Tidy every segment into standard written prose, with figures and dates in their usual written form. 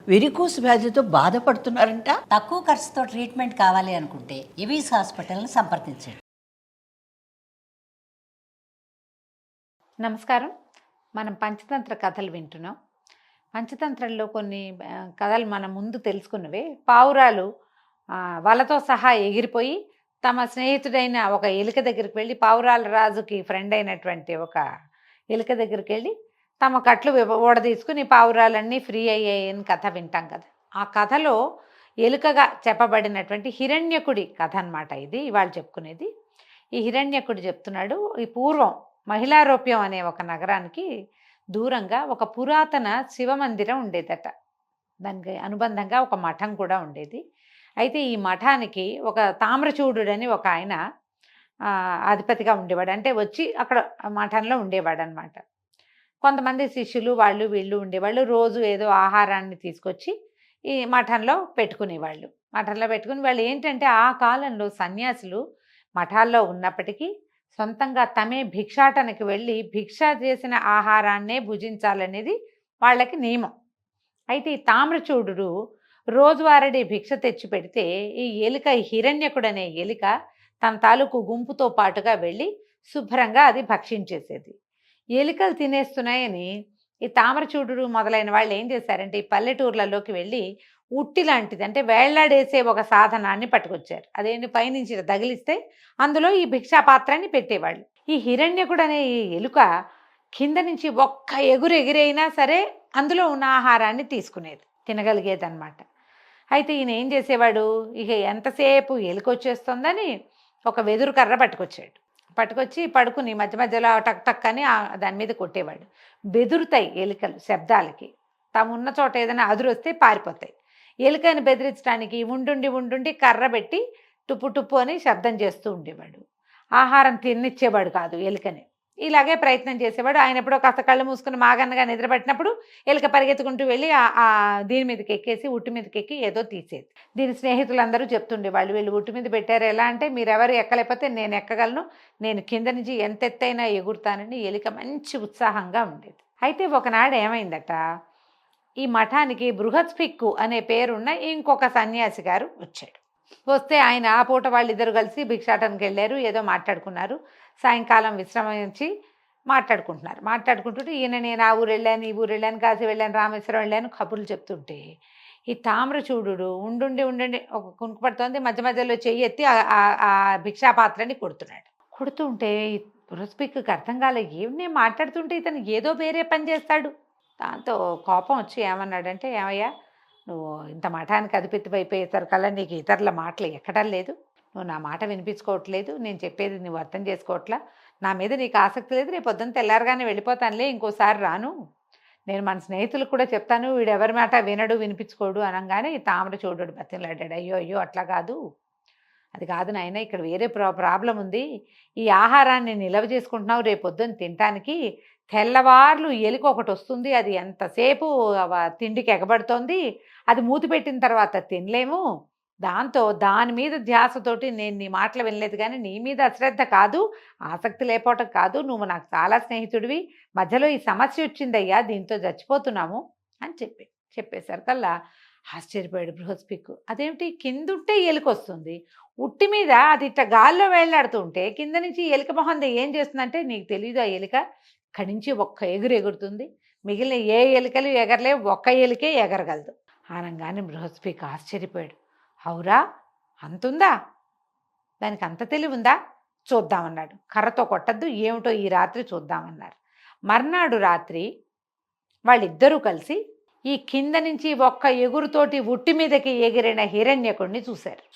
Varicose వ్యాధితో బాధపడుతున్నారంట. తక్కువ ఖర్చుతో ట్రీట్మెంట్ కావాలి అనుకుంటే ఎవిస్ హాస్పిటల్ని సంప్రదించండి. నమస్కారం. మనం పంచతంత్ర కథలు వింటున్నాం. పంచతంత్రంలో కొన్ని కథలు మనం ముందు తెలుసుకున్నవే. పావురాలు వాళ్ళతో సహా ఎగిరిపోయి తమ స్నేహితుడైన ఒక ఎలుక దగ్గరికి వెళ్ళి, పావురాల రాజుకి ఫ్రెండ్ అయినటువంటి ఒక ఎలుక దగ్గరికి వెళ్ళి తమ కట్లు ఊడదీసుకుని పావురాలన్నీ ఫ్రీ అయ్యాయని కథ వింటాం కదా. ఆ కథలో ఎలుకగా చెప్పబడినటువంటి హిరణ్యకుడి కథ అన్నమాట ఇది ఇవాళ చెప్పుకునేది. ఈ హిరణ్యకుడు చెప్తున్నాడు, ఈ పూర్వం మహిళారోప్యం అనే ఒక నగరానికి దూరంగా ఒక పురాతన శివమందిరం ఉండేదట. దానికి అనుబంధంగా ఒక మఠం కూడా ఉండేది. అయితే ఈ మఠానికి ఒక తామ్రచూడుడని ఒక ఆయన అధిపతిగా ఉండేవాడు. అంటే వచ్చి అక్కడ మఠంలో ఉండేవాడు అనమాట. కొంతమంది శిష్యులు వాళ్ళు వీళ్ళు ఉండేవాళ్ళు. రోజు ఏదో ఆహారాన్ని తీసుకొచ్చి ఈ మఠంలో పెట్టుకునేవాళ్ళు. మఠంలో పెట్టుకుని వాళ్ళు ఏంటంటే, ఆ కాలంలో సన్యాసులు మఠాల్లో ఉన్నప్పటికీ సొంతంగా తమే భిక్షాటనకి వెళ్ళి భిక్ష చేసిన ఆహారాన్నే భుజించాలనేది వాళ్ళకి నియమం. అయితే ఈ తామ్రచూడు రోజువారీ భిక్ష తెచ్చి పెడితే ఈ ఎలుక, హిరణ్యకుడు అనే ఎలుక తన తాలూకు గుంపుతో పాటుగా వెళ్ళి శుభ్రంగా అది భక్షించేసేది. ఎలుకలు తినేస్తున్నాయని ఈ తామరచూడు మొదలైన వాళ్ళు ఏం చేశారంటే, ఈ పల్లెటూర్లలోకి వెళ్ళి ఉట్టి లాంటిది, అంటే వేళ్లాడేసే ఒక సాధనాన్ని పట్టుకొచ్చారు. అదేంటి, పైనుంచి తగిలిస్తే అందులో ఈ భిక్షా పాత్రని పెట్టేవాళ్ళు. ఈ హిరణ్యకుడు అనే ఈ ఎలుక కింద నుంచి ఒక్క ఎగిరైనా సరే అందులో ఉన్న ఆహారాన్ని తీసుకునేది, తినగలిగేదన్నమాట. అయితే ఈయన ఏం చేసేవాడు, ఇక ఎంతసేపు ఎలుక వచ్చేస్తుందని ఒక వెదురు కర్ర పట్టుకొచ్చి పడుకుని మధ్య మధ్యలో టక్ టక్ అని దాని మీద కొట్టేవాడు. బెదురుతాయి ఎలుకలు శబ్దాలకి. తాము ఉన్న చోట ఏదైనా అదురొస్తే పారిపోతాయి. ఎలుకని బెదిరించడానికి ఉండుండి కర్ర పెట్టి టుప్పు టుప్పు అని శబ్దం చేస్తూ ఉండేవాడు. ఆహారం తినిచ్చేవాడు కాదు ఎలుకని. ఇలాగే ప్రయత్నం చేసేవాడు. ఆయన ఎప్పుడో కాస్త కళ్ళు మూసుకుని మాగన్నగా నిద్రపట్టినప్పుడు ఎలుక పరిగెత్తుకుంటూ వెళ్ళి దీని మీదకి ఎక్కేసి ఉట్టి మీదకి ఎక్కి ఏదో తీసేది. దీని స్నేహితులందరూ చెప్తుండేవాళ్ళు, వీళ్ళు ఉట్టి మీద పెట్టారు, ఎలా అంటే మీరెవరు ఎక్కలేకపోతే నేను ఎక్కగలను, నేను కింద నుంచి ఎంత ఎత్తైనా ఎగురుతానని ఎలుక మంచి ఉత్సాహంగా ఉండేది. అయితే ఒకనాడు ఏమైందట, ఈ మఠానికి బృహస్పిక్కు అనే పేరున్న ఇంకొక సన్యాసి గారు వచ్చాడు. వస్తే ఆయన ఆ పూట వాళ్ళిద్దరు కలిసి భిక్షాటనకి వెళ్ళారు, ఏదో మాట్లాడుకున్నారు. సాయంకాలం విశ్రమించి మాట్లాడుకుంటుంటే ఈయన నేను ఆ ఊరు వెళ్ళాను, ఈ ఊరు వెళ్ళాను, కాశీ వెళ్ళాను, రామేశ్వరం వెళ్ళాను కబుర్లు చెప్తుంటే ఈ తామ్రచూడు ఉండుండి ఒక కునుకు పడుతోంది, మధ్య మధ్యలో చెయ్యి ఎత్తి ఆ భిక్షాపాత్రని కొడుతుంటే ఈ బృహస్పిక్కి అర్థం కాలే, ఏమి మాట్లాడుతుంటే ఇతను ఏదో వేరే పని చేస్తాడు. దాంతో కోపం వచ్చి ఏమన్నాడంటే, ఏమయ్యా నువ్వు ఇంత మఠానికి అధిపతి అయిపోయేసరికల్లా నీకు ఇతరుల మాటలు ఎక్కడం లేదు, నువ్వు నా మాట వినిపించుకోవట్లేదు, నేను చెప్పేది నువ్వు అర్థం చేసుకోవట్లా, నా మీద నీకు ఆసక్తి లేదు, రేపు పొద్దున్న తెల్లారగానే వెళ్ళిపోతానులే, ఇంకోసారి రాను, నేను మన స్నేహితులకు కూడా చెప్తాను, వీడెవరి మాట వినడు వినిపించుకోడు అనగానే ఈ తామ్రచూడు బతిలాడాడు. అయ్యో అట్లా కాదు, అది కాదు నాయన, ఇక్కడ వేరే ప్రాబ్లం ఉంది. ఈ ఆహారాన్ని నిల్వ చేసుకుంటున్నావు, రేపు పొద్దున్న తినటానికి తెల్లవార్లు ఎలుక ఒకటి వస్తుంది, అది ఎంతసేపు తిండికి ఎగబడుతోంది, అది మూతి పెట్టిన తర్వాత తినలేము, దాంతో దాని మీద ధ్యాసతోటి నేను నీ మాటలు వినలేదు, కానీ నీ మీద అశ్రద్ధ కాదు, ఆసక్తి లేకపోవటం కాదు, నువ్వు నాకు చాలా స్నేహితుడివి, మధ్యలో ఈ సమస్య వచ్చిందయ్యా, దీంతో చచ్చిపోతున్నాము అని చెప్పేసరికల్లా ఆశ్చర్యపోయాడు బృహస్పిక్కు. అదేమిటి, కిందుంటే ఎలుక వస్తుంది, ఉట్టి మీద అది ఇట్ట గాల్లో వేళ్లాడుతుంటే కింద నుంచి ఎలుక మొహంది ఏం చేస్తుందంటే, నీకు తెలీదు, ఆ ఎలుక ఇక్కడి నుంచి ఒక్క ఎగురుతుంది, మిగిలిన ఏ ఎలుకలు ఎగరలే, ఒక్క ఎలుకే ఎగరగలదు అనగానే బృహస్పిక్కు ఆశ్చర్యపోయాడు. అవురా, అంతుందా, దానికి అంత తెలివి ఉందా, చూద్దామన్నాడు. కర్రతో కొట్టద్దు, ఏమిటో ఈ రాత్రి చూద్దామన్నారు. మర్నాడు రాత్రి వాళ్ళిద్దరూ కలిసి ఈ కింద నుంచి ఒక్క ఎగురుతోటి ఉట్టి మీదకి ఎగిరిన హిరణ్యకుడిని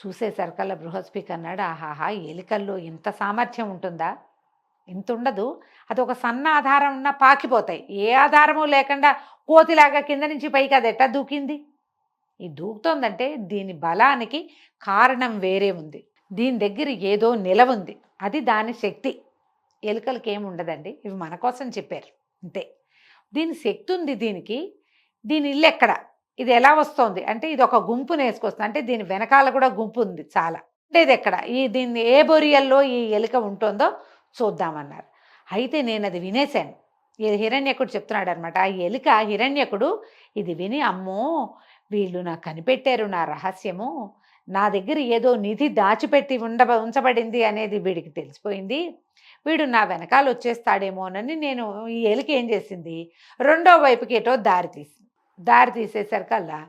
చూసేసరికల్లా బృహస్పిక్ అన్నాడు, ఆహాహా, ఎలుకల్లో ఇంత సామర్థ్యం ఉంటుందా, ఇంత ఉండదు, అది ఒక సన్న ఆధారం ఉన్నా పాకిపోతాయి, ఏ ఆధారము లేకుండా కోతిలాగా కింద నుంచి పైకి అది ఎట్టా దూకింది, ఈ దూకుతోందంటే దీని బలానికి కారణం వేరే ఉంది, దీని దగ్గర ఏదో నిలవుంది, అది దాని శక్తి. ఎలుకలకి ఏమి ఉండదండి, ఇవి మన కోసం చెప్పారు అంతే. దీని శక్తి ఉంది దీనికి, దీని ఇల్లు ఎక్కడ, ఇది ఎలా వస్తోంది అంటే, ఇది ఒక గుంపు నేసుకొస్తుంది, అంటే దీని వెనకాల కూడా గుంపు ఉంది చాలా, ఉండేది ఎక్కడ, దీన్ని ఏ బొరియల్లో ఈ ఎలుక ఉంటుందో చూద్దామన్నారు. అయితే నేను అది వినేశాను, హిరణ్యకుడు చెప్తున్నాడు అనమాట. ఆ ఎలుక హిరణ్యకుడు ఇది విని, అమ్మో వీళ్ళు నాకు కనిపెట్టారు నా రహస్యము, నా దగ్గర ఏదో నిధి దాచిపెట్టి ఉంచబడింది అనేది వీడికి తెలిసిపోయింది, వీడు నా వెనకాల వచ్చేస్తాడేమోనని నేను ఈ ఎలుక ఏం చేసింది, రెండో వైపుకి ఏటో దారి తీసేసరికల్లా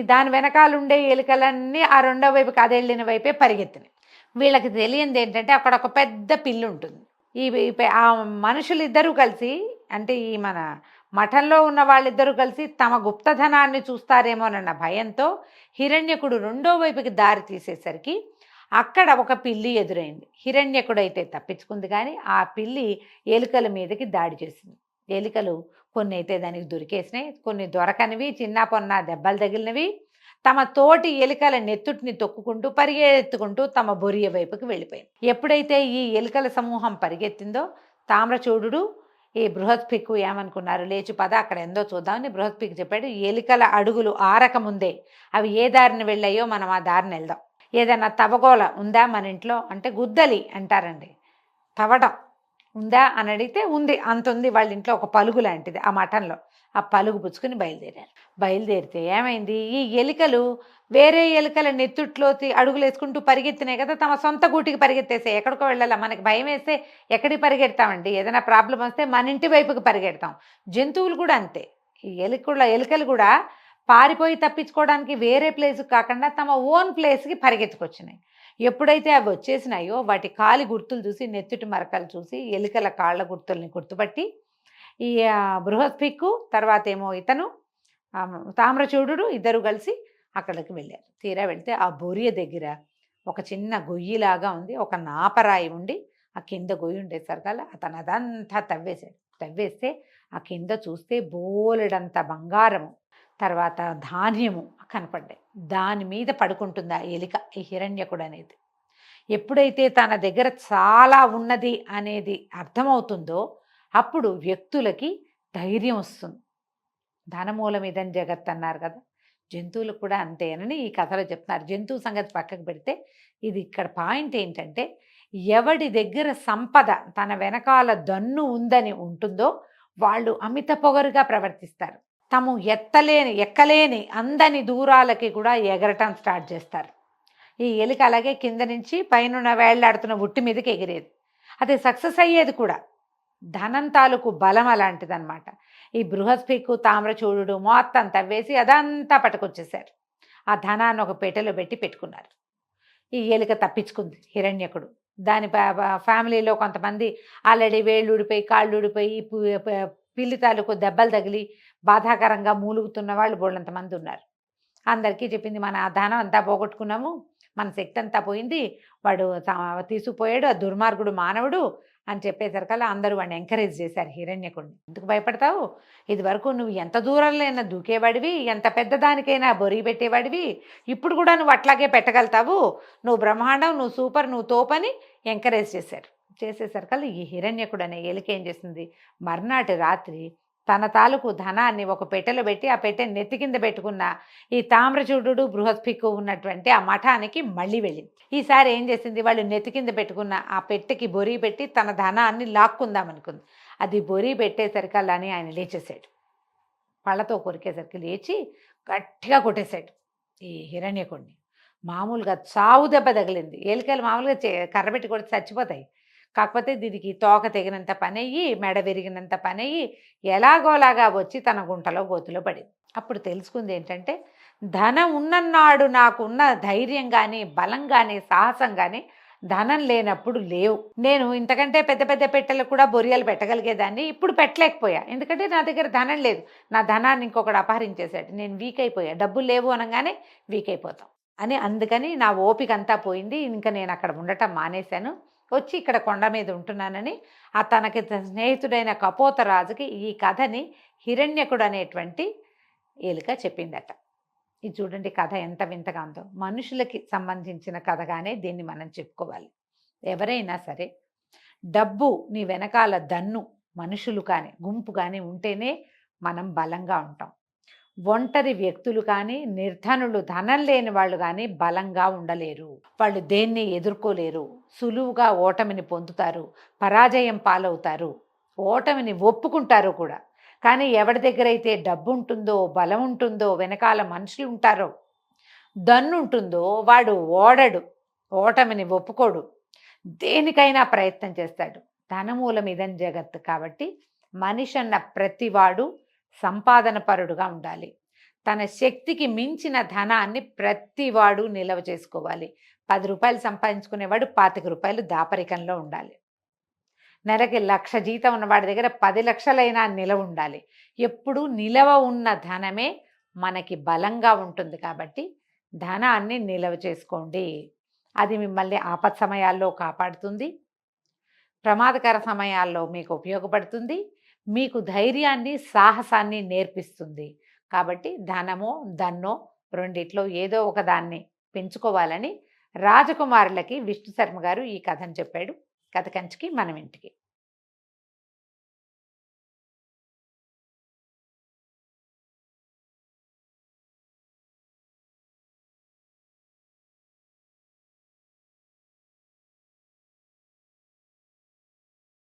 దాని వెనకాల ఉండే ఎలుకలన్నీ ఆ రెండో వైపుకి అదెళ్ళిన వైపే పరిగెత్తినాయి. వీళ్ళకి తెలియంది ఏంటంటే అక్కడ ఒక పెద్ద పిల్లి ఉంటుంది. ఆ మనుషులిద్దరూ కలిసి, అంటే ఈ మన మఠంలో ఉన్న వాళ్ళిద్దరూ కలిసి తమ గుప్తధనాన్ని చూస్తారేమోనన్న భయంతో హిరణ్యకుడు రెండో వైపుకి దారి తీసేసరికి అక్కడ ఒక పిల్లి ఎదురైంది. హిరణ్యకుడైతే తప్పించుకుంది, కానీ ఆ పిల్లి ఎలుకల మీదకి దాడి చేసింది. ఎలుకలు కొన్ని అయితే దానికి దొరికేసినాయి, కొన్ని దొరకనివి, చిన్న పొన్న దెబ్బలు తగిలినవి తమ తోటి ఎలుకల నెత్తుటిని తొక్కుకుంటూ పరిగెత్తుకుంటూ తమ బొరియ వైపుకి వెళ్ళిపోయింది. ఎప్పుడైతే ఈ ఎలుకల సమూహం పరిగెత్తిందో తామ్రచూడు ఈ బృహస్పిక్కు ఏమనుకున్నారు, లేచి పద అక్కడ ఎందో చూద్దామని బృహస్పిక్కు చెప్పాడు. ఎలుకల అడుగులు ఆరకముందే అవి ఏ దారిని వెళ్ళాయో మనం ఆ దారిని వెళ్దాం. ఏదైనా తవగోల ఉందా మన ఇంట్లో అంటే గుద్దలి అంటారండి, తవడం ఉందా అని అడిగితే ఉంది, అంత ఉంది వాళ్ళ ఇంట్లో, ఒక పలుగు లాంటిది ఆ మఠంలో. ఆ పలుగు పుచ్చుకుని బయలుదేరితే ఏమైంది, ఈ ఎలుకలు వేరే ఎలుకల నెత్తుట్లోకి అడుగులు వేసుకుంటూ పరిగెత్తినాయి కదా, తమ సొంత గూటికి పరిగెత్తేసాయి. ఎక్కడికో వెళ్ళాలా, మనకి భయం వేస్తే ఎక్కడికి పరిగెడతామండి, ఏదైనా ప్రాబ్లం వస్తే మన ఇంటి వైపుకి పరిగెడతాం. జంతువులు కూడా అంతే, ఈ ఎలుకలు కూడా పారిపోయి తప్పించుకోవడానికి వేరే ప్లేస్కి కాకుండా తమ ఓన్ ప్లేస్కి పరిగెత్తుకొచ్చినాయి. ఎప్పుడైతే అవి వచ్చేసినాయో వాటి కాలి గుర్తులు చూసి, నెత్తుటి మరకలు చూసి ఎలుకల కాళ్ళ గుర్తుల్ని గుర్తుపట్టి ఈ బృహస్పిక్కు తర్వాత ఏమో ఇతను తామ్రచూడు ఇద్దరు కలిసి అక్కడికి వెళ్ళారు. తీరా వెళ్తే ఆ బొరియ దగ్గర ఒక చిన్న గొయ్యిలాగా ఉంది, ఒక నాపరాయి ఉండి ఆ కింద గొయ్యి ఉండేసరికల్లా అతను అదంతా తవ్వేస్తే ఆ కింద చూస్తే బోలెడంత బంగారము తర్వాత ధాన్యము కనపడ్డాయి. దాని మీద పడుకుంటుంది ఆ ఎలుక, ఈ హిరణ్యకుడు అనేది. ఎప్పుడైతే తన దగ్గర చాలా ఉన్నది అనేది అర్థమవుతుందో అప్పుడు వ్యక్తులకి ధైర్యం వస్తుంది. ధనమూలమిదం జగత్ అన్నారు కదా, జంతువులకు కూడా అంతేనని ఈ కథలో చెప్తున్నారు. జంతువు సంగతి పక్కకు పెడితే ఇది ఇక్కడ పాయింట్ ఏంటంటే, ఎవడి దగ్గర సంపద తన వెనకాల దన్ను ఉందని ఉంటుందో వాళ్ళు అమిత పొగరుగా ప్రవర్తిస్తారు. తాము ఎక్కలేని అందని దూరాలకి కూడా ఎగరటం స్టార్ట్ చేస్తారు. ఈ ఎలుక అలాగే కింద నుంచి పైన వేళ్లాడుతున్న ఉట్టి మీదకి ఎగిరేది, అది సక్సెస్ అయ్యేది కూడా. ధనం తాలూకు బలం అలాంటిదన్నమాట. ఈ బృహస్పిక్కు తామ్రచూడు మొత్తం తవ్వేసి అదంతా పట్టుకొచ్చేసారు. ఆ ధనాన్ని ఒక పెట్టెలో పెట్టుకున్నారు. ఈ ఎలుక తప్పించుకుంది. హిరణ్యకుడు దాని ఫ్యామిలీలో కొంతమంది ఆల్రెడీ వేళ్ళు ఊడిపోయి కాళ్ళు ఊడిపోయి పిల్లి తాలూకు దెబ్బలు తగిలి బాధాకరంగా మూలుగుతున్న వాళ్ళు బోళ్ళంతమంది ఉన్నారు. అందరికీ చెప్పింది, మన ఆ ధనం అంతా పోగొట్టుకున్నాము, మన శక్తి అంతా పోయింది, వాడు తీసుకుపోయాడు, ఆ దుర్మార్గుడు మానవుడు అని చెప్పేసరికల్లా అందరూ వాడిని ఎంకరేజ్ చేశారు హిరణ్యకుడిని. ఎందుకు భయపడతావు, ఇది వరకు నువ్వు ఎంత దూరంలో దూకేవాడివి, ఎంత పెద్దదానికైనా బొరి పెట్టేవాడివి, ఇప్పుడు కూడా నువ్వు అట్లాగే పెట్టగలుగుతావు, నువ్వు బ్రహ్మాండం, నువ్వు సూపర్, నువ్వు తోపని ఎంకరేజ్ చేసేసరికల్లా ఈ హిరణ్యకుడు అనే ఎలుక ఏం చేసింది, మర్నాటి రాత్రి తన తాలూకు ధనాన్ని ఒక పెట్టెలో పెట్టి ఆ పెట్టె నెత్తి కింద పెట్టుకున్న ఈ తామ్రచూడు బృహస్పిక్కు ఉన్నటువంటి ఆ మఠానికి మళ్ళీ వెళ్ళింది. ఈసారి ఏం చేసింది, వాళ్ళు నెత్తి కింద పెట్టుకున్న ఆ పెట్టెకి బొరి పెట్టి తన ధనాన్ని లాక్కుందామనుకుంది. అది బొరి పెట్టేసరికల్లాని ఆయన లేచేసాడు, పళ్ళతో కొరికేసరికి లేచి గట్టిగా కొట్టేశాడు ఈ హిరణ్యకుడిని. మామూలుగా చావు దెబ్బ తగిలింది. ఎలుకలు మామూలుగా కర్రబెట్టి కొడితే చచ్చిపోతాయి, కాకపోతే దీనికి తోక తెగినంత పని అయ్యి మెడ విరిగినంత పని అయ్యి ఎలాగోలాగా వచ్చి తన గుంటలో గోతులో పడింది. అప్పుడు తెలుసుకుంది ఏంటంటే, ధనం ఉన్ననాడు నాకున్న ధైర్యం కానీ బలం కానీ సాహసం కానీ ధనం లేనప్పుడు లేవు. నేను ఇంతకంటే పెద్ద పెద్ద పెట్టెలు కూడా బొరియలు పెట్టగలిగేదాన్ని, ఇప్పుడు పెట్టలేకపోయా, ఎందుకంటే నా దగ్గర ధనం లేదు, నా ధనాన్ని ఇంకొకటి అపహరించేశాడు, నేను వీక్ అయిపోయా, డబ్బులు లేవు అనగానే వీక్ అయిపోతాం అని. అందుకని నా ఓపిక అంతా పోయింది, ఇంకా నేను అక్కడ ఉండటం మానేశాను, వచ్చి ఇక్కడ కొండ మీద ఉంటున్నానని ఆ తనకి స్నేహితుడైన కపోతరాజుకి ఈ కథని హిరణ్యకుడు అనేటువంటి ఎలుక చెప్పిందట. ఇది చూడండి కథ ఎంత వింతగా ఉందో. మనుషులకి సంబంధించిన కథగానే దీన్ని మనం చెప్పుకోవాలి. ఎవరైనా సరే డబ్బు నీ వెనకాల దన్ను మనుషులు కానీ గుంపు కానీ ఉంటేనే మనం బలంగా ఉంటాం. ఒంటరి వ్యక్తులు కానీ నిర్ధనులు ధనం లేని వాళ్ళు కానీ బలంగా ఉండలేరు, వాళ్ళు దేన్ని ఎదుర్కోలేరు, సులువుగా ఓటమిని పొందుతారు, పరాజయం పాలవుతారు, ఓటమిని ఒప్పుకుంటారు కూడా. కానీ ఎవరి దగ్గర అయితే డబ్బు ఉంటుందో, బలం ఉంటుందో, వెనకాల మనుషులు ఉంటారో, దన్ను ఉంటుందో వాడు ఓడడు, ఓటమిని ఒప్పుకోడు, దేనికైనా ప్రయత్నం చేస్తాడు. ధనమూలం ఇదం జగత్. కాబట్టి మనిషి అన్న ప్రతివాడు సంపాదన పరుడుగా ఉండాలి. తన శక్తికి మించిన ధనాన్ని ప్రతివాడు నిల్వ చేసుకోవాలి. 10 రూపాయలు సంపాదించుకునేవాడు 25 రూపాయలు దాపరికంలో ఉండాలి. నెలకి 1,00,000 జీతం ఉన్నవాడి దగ్గర 10 లక్షలైనా నిలవ ఉండాలి. ఎప్పుడు నిలవ ఉన్న ధనమే మనకి బలంగా ఉంటుంది. కాబట్టి ధనాన్ని నిలవ చేసుకోండి. అది మిమ్మల్ని ఆపత్ సమయాల్లో కాపాడుతుంది, ప్రమాదకర సమయాల్లో మీకు ఉపయోగపడుతుంది, మీకు ధైర్యాన్ని, సాహసాన్ని నేర్పిస్తుంది. కాబట్టి ధనమో దన్నో రెండిట్లో ఏదో ఒక దాన్ని పెంచుకోవాలని రాజకుమారులకి విష్ణు శర్మ గారు ఈ కథను చెప్పాడు. కథ కంచికి మనం ఇంటికి.